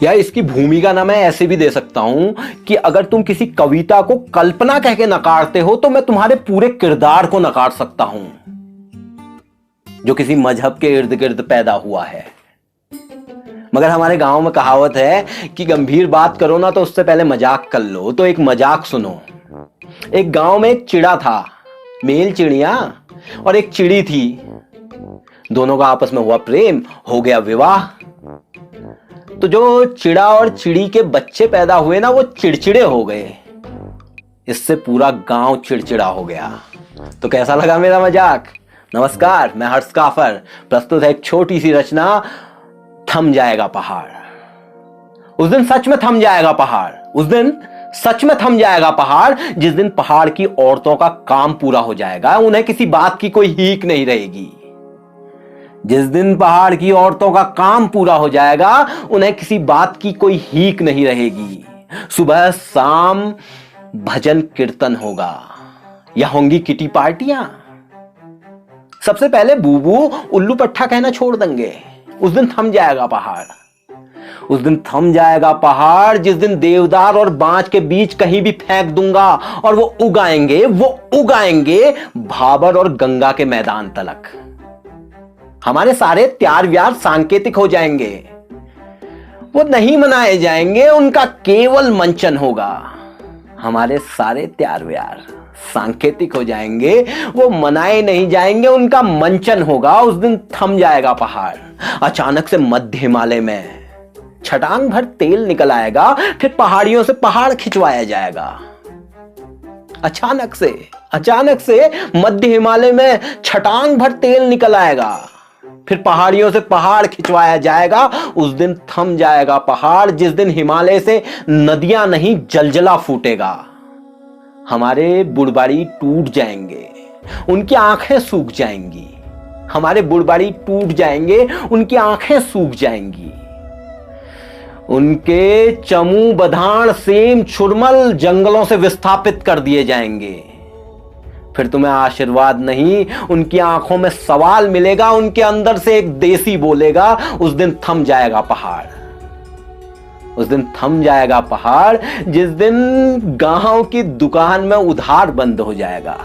या इसकी भूमिका ना मैं ऐसे भी दे सकता हूं कि अगर तुम किसी कविता को कल्पना कह के नकारते हो तो मैं तुम्हारे पूरे किरदार को नकार सकता हूं जो किसी मजहब के इर्द गिर्द पैदा हुआ है। मगर हमारे गांव में कहावत है कि गंभीर बात करो ना तो उससे पहले मजाक कर लो। तो एक मजाक सुनो। एक गांव में एक चिड़ा था, मेल चिड़िया, और एक चिड़ी थी। दोनों का आपस में हुआ प्रेम, हो गया विवाह। तो जो चिड़ा और चिड़ी के बच्चे पैदा हुए ना वो चिड़चिड़े हो गए। इससे पूरा गांव चिड़चिड़ा हो गया। तो कैसा लगा मेरा मजाक? नमस्कार, मैं हर्ष काफर। प्रस्तुत है एक छोटी सी रचना, थम जाएगा पहाड़। उस दिन सच में थम जाएगा पहाड़। उस दिन सच में थम जाएगा पहाड़ जिस दिन पहाड़ की औरतों का काम पूरा हो जाएगा, उन्हें किसी बात की कोई हीक नहीं रहेगी। जिस दिन पहाड़ की औरतों का काम पूरा हो जाएगा उन्हें किसी बात की कोई हीक नहीं रहेगी। सुबह शाम भजन कीर्तन होगा या होंगी किटी पार्टियां। सबसे पहले बूबू उल्लू पट्टा कहना छोड़ देंगे। उस दिन थम जाएगा पहाड़। उस दिन थम जाएगा पहाड़ जिस दिन देवदार और बांज के बीच कहीं भी फेंक दूंगा और वो उगाएंगे भाबर और गंगा के मैदान तलक। हमारे सारे त्यार व्यार सांकेतिक हो जाएंगे, वो नहीं मनाए जाएंगे, उनका केवल मंचन होगा। हमारे सारे त्यार व्यार सांकेतिक हो जाएंगे, वो मनाए नहीं जाएंगे, उनका मंचन होगा। उस दिन थम जाएगा पहाड़। अचानक से मध्य हिमालय में छटांग भर तेल निकल आएगा, फिर पहाड़ियों से पहाड़ खिंचवाया जाएगा। अचानक से मध्य हिमालय में छटांग भर तेल निकल आएगा, फिर पहाड़ियों से पहाड़ खिंचवाया जाएगा। उस दिन थम जाएगा पहाड़ जिस दिन हिमालय से नदियां नहीं जलजला फूटेगा। हमारे बुढ़बाड़ी टूट जाएंगे, उनकी आंखें सूख जाएंगी। हमारे बुढ़बाड़ी टूट जाएंगे, उनकी आंखें सूख जाएंगी। उनके चमू, बधान, सेम, छुरमल जंगलों से विस्थापित कर दिए जाएंगे। फिर तुम्हें आशीर्वाद नहीं, उनकी आंखों में सवाल मिलेगा। उनके अंदर से एक देसी बोलेगा। उस दिन थम जाएगा पहाड़। उस दिन थम जाएगा पहाड़ जिस दिन गांव की दुकान में उधार बंद हो जाएगा।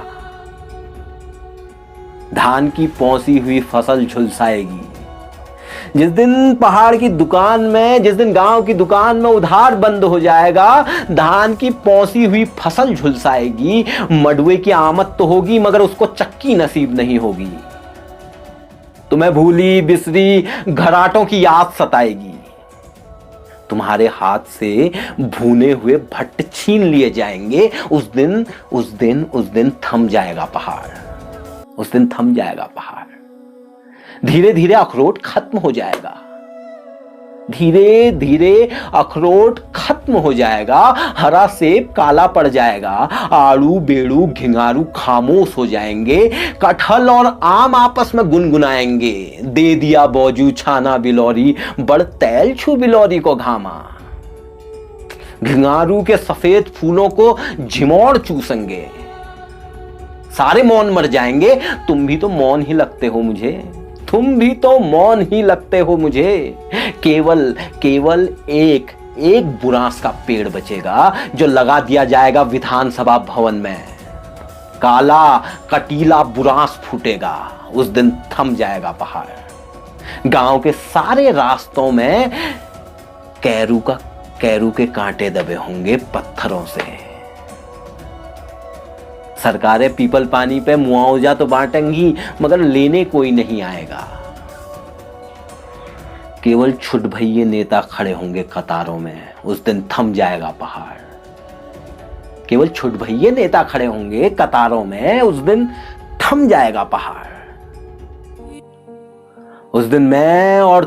धान की पौसी हुई फसल झुलसाएगी। जिस दिन पहाड़ की दुकान में, जिस दिन गांव की दुकान में उधार बंद हो जाएगा, धान की पौसी हुई फसल झुलसाएगी। मडुए की आमद तो होगी मगर उसको चक्की नसीब नहीं होगी। तुम्हें भूली बिसरी घराटों की याद सताएगी। तुम्हारे हाथ से भुने हुए भट्ट छीन लिए जाएंगे। उस दिन थम जाएगा पहाड़। उस दिन थम जाएगा पहाड़। धीरे धीरे अखरोट खत्म हो जाएगा। धीरे धीरे अखरोट खत्म हो जाएगा। हरा सेब काला पड़ जाएगा। आड़ू बेड़ू घिंगारू खामोश हो जाएंगे। कटहल और आम आपस में गुनगुनाएंगे। दे दिया बौजू छाना बिलौरी, बड़ तैल छू बिलौरी को घामा। घिंगारू के सफेद फूलों को झिमौड़ चूसेंगे। सारे मौन मर जाएंगे। तुम भी तो मौन ही लगते हो मुझे। तुम भी तो मौन ही लगते हो मुझे। केवल एक बुरांस का पेड़ बचेगा जो लगा दिया जाएगा विधानसभा भवन में। काला कटीला बुरांस फूटेगा। उस दिन थम जाएगा पहाड़। गांव के सारे रास्तों में कैरू के कांटे दबे होंगे पत्थरों से। सरकारें पीपल पानी पे मुआवजा तो बांटेंगी मगर लेने कोई नहीं आएगा। केवल छुट भइये नेता खड़े होंगे कतारों में। उस दिन थम जाएगा पहाड़। केवल छुट भइये नेता खड़े होंगे कतारों में। उस दिन थम जाएगा पहाड़। उस दिन मैं और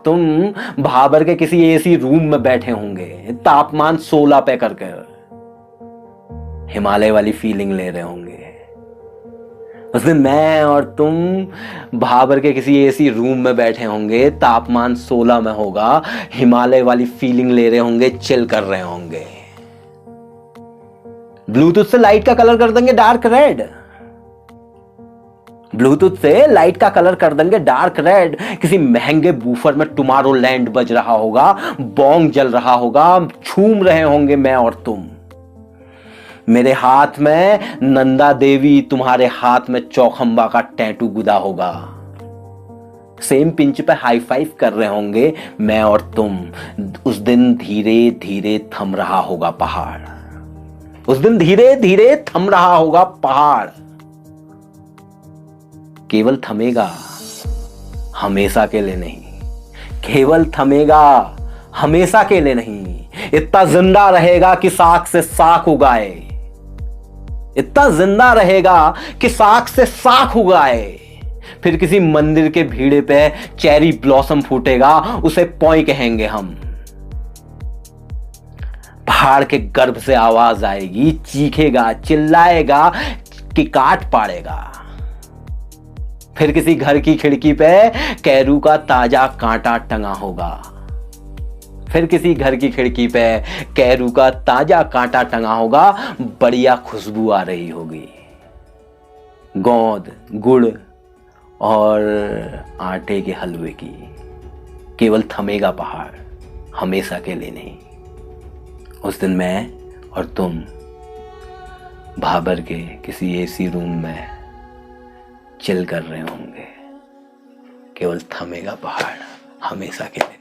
तुम भाबर के किसी एसी रूम में बैठे होंगे। तापमान 16 पे करके हिमालय वाली फीलिंग ले रहे होंगे। उस दिन मैं और तुम भाबर के किसी एसी रूम में बैठे होंगे। तापमान 16 में होगा। हिमालय वाली फीलिंग ले रहे होंगे, चिल कर रहे होंगे। ब्लूटूथ से लाइट का कलर कर देंगे डार्क रेड। ब्लूटूथ से लाइट का कलर कर देंगे डार्क रेड। किसी महंगे बूफर में टुमारो लैंड बज रहा होगा, बॉन्ग जल रहा होगा, झूम रहे होंगे मैं और तुम। मेरे हाथ में नंदा देवी, तुम्हारे हाथ में चौखंबा का टैटू गुदा होगा। सेम पिंच पे हाई फाइव कर रहे होंगे मैं और तुम। उस दिन धीरे धीरे थम रहा होगा पहाड़। उस दिन धीरे धीरे थम रहा होगा पहाड़। केवल थमेगा, हमेशा के लिए नहीं। केवल थमेगा, हमेशा के लिए नहीं। इतना जिंदा रहेगा कि साख से साख उगाए। इतना जिंदा रहेगा कि साख से साख उगाए। फिर किसी मंदिर के भीड़े पे चेरी ब्लॉसम फूटेगा, उसे पॉय कहेंगे हम। पहाड़ के गर्भ से आवाज आएगी, चीखेगा, चिल्लाएगा कि काट पाड़ेगा। फिर किसी घर की खिड़की पे कैरू का ताजा कांटा टंगा होगा। फिर किसी घर की खिड़की पे कैरू का ताजा कांटा टंगा होगा, बढ़िया खुशबू आ रही होगी, गोंद, गुड़ और आटे के हलवे की। केवल थमेगा पहाड़, हमेशा के लिए नहीं। उस दिन मैं और तुम भाबर के किसी एसी रूम में चिल कर रहे होंगे। केवल थमेगा पहाड़, हमेशा के लिए।